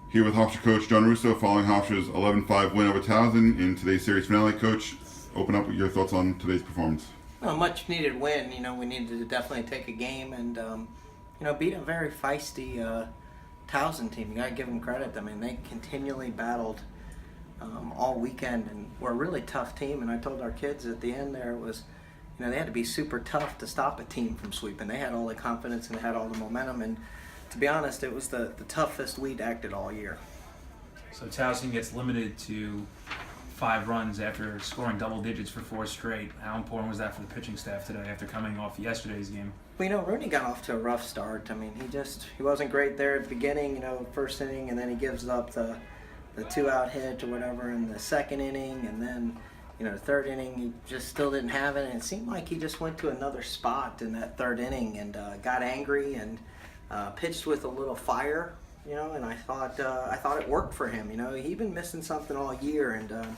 Here with Hofstra coach John Russo following Hofstra's 11-5 win over Towson in today's series finale. Coach, open up with your thoughts on today's performance. A much needed win. We needed to definitely take a game and beat a very feisty Towson team. You got to give them credit. I mean, they continually battled all weekend and were a really tough team. And I told our kids at the end there, it was, they had to be super tough to stop a team from sweeping. They had all the confidence and they had all the momentum. And to be honest, it was the toughest we'd acted all year. So Towson gets limited to 5 runs after scoring double digits for 4 straight. How important was that for the pitching staff today after coming off yesterday's game? Well, Rooney got off to a rough start. I mean, he wasn't great there at the beginning, first inning, and then he gives up the 2-out hit or whatever in the second inning, and then, the third inning, he just still didn't have it, and it seemed like he just went to another spot in that third inning and got angry and pitched with a little fire, and I thought it worked for him. He'd been missing something all year, and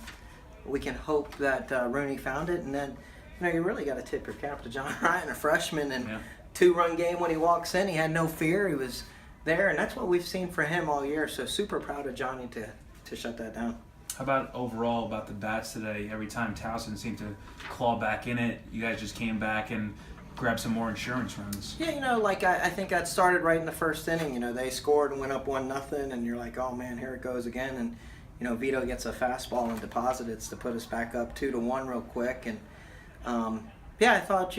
we can hope that Rooney found it. And then, you really got to tip your cap to John Ryan, a freshman, and 2-run game when he walks in. He had no fear. He was there, and that's what we've seen for him all year. So super proud of Johnny to shut that down. How about overall about the bats today? Every time Towson seemed to claw back in it, you guys just came back and grab some more insurance runs. Yeah, I think that started right in the first inning. They scored and went up 1-0, and you're like, oh man, here it goes again. And Vito gets a fastball and deposits to put us back up 2-1 real quick. And I thought,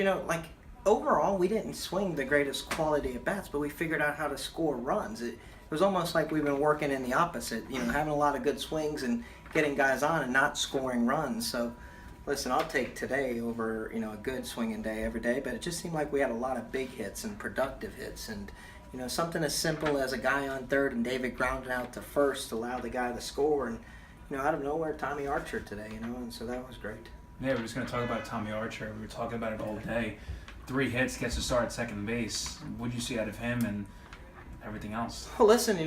overall we didn't swing the greatest quality at bats, but we figured out how to score runs. It was almost like we've been working in the opposite. Having a lot of good swings and getting guys on and not scoring runs. So. Listen, I'll take today over, a good swinging day every day, but it just seemed like we had a lot of big hits and productive hits. And, something as simple as a guy on third and David grounding out to first allowed the guy to score. And, out of nowhere, Tommy Archer today, and so that was great. Yeah, we're just going to talk about Tommy Archer. We were talking about it all day. 3 hits, gets to start at second base. What did you see out of him and everything else? Well, listen,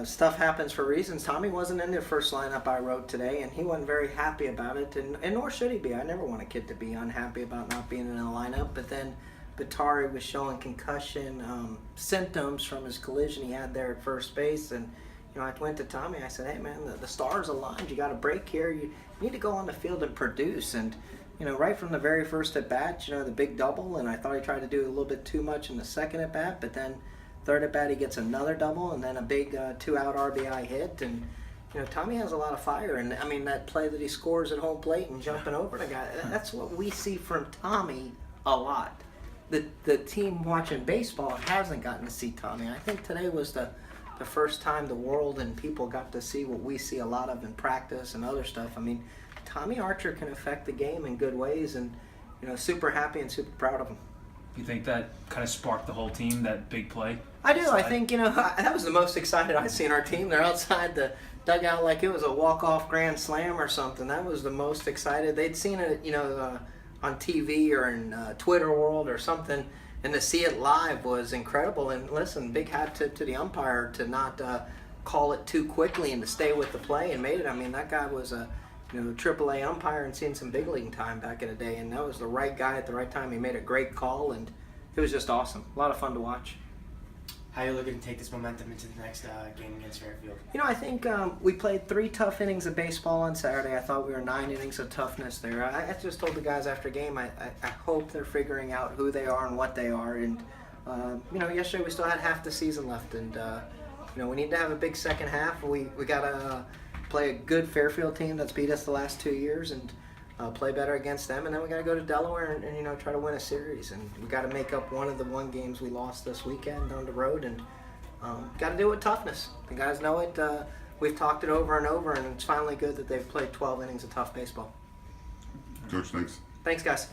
stuff happens for reasons. Tommy wasn't in the first lineup I wrote today, and he wasn't very happy about it, and nor should he be. I never want a kid to be unhappy about not being in the lineup, but then Batari was showing concussion symptoms from his collision he had there at first base, and I went to Tommy, I said, hey man, the stars aligned, you got a break here, you need to go on the field and produce. And right from the very first at bat, the big double, and I thought he tried to do a little bit too much in the second at bat, but then third at bat, he gets another double and then a big 2-out RBI hit. And, Tommy has a lot of fire. And, that play that he scores at home plate and jumping over the guy, that's what we see from Tommy a lot. The team watching baseball hasn't gotten to see Tommy. I think today was the first time the world and people got to see what we see a lot of in practice and other stuff. Tommy Archer can affect the game in good ways, and, super happy and super proud of him. You think that kind of sparked the whole team, that big play? I do. I think, that was the most excited I've seen our team. They're outside the dugout like it was a walk-off grand slam or something. That was the most excited. They'd seen it, on TV or in Twitter world or something, and to see it live was incredible. And listen, big hat tip to the umpire to not call it too quickly and to stay with the play and made it. That guy was a AAA umpire and seen some big league time back in the day, and that was the right guy at the right time. He made a great call, and it was just awesome. A lot of fun to watch. How are you looking to take this momentum into the next game against Fairfield? I think we played 3 tough innings of baseball on Saturday. I thought we were 9 innings of toughness there. I just told the guys after game, I hope they're figuring out who they are and what they are. And, yesterday we still had half the season left, and, we need to have a big second half. We got to play a good Fairfield team that's beat us the last 2 years and play better against them, and then we got to go to Delaware and try to win a series, and we got to make up one of the 1 games we lost this weekend on the road, and got to do it with toughness. The guys know it. We've talked it over and over, and it's finally good that they've played 12 innings of tough baseball. Coach, thanks. Thanks, guys.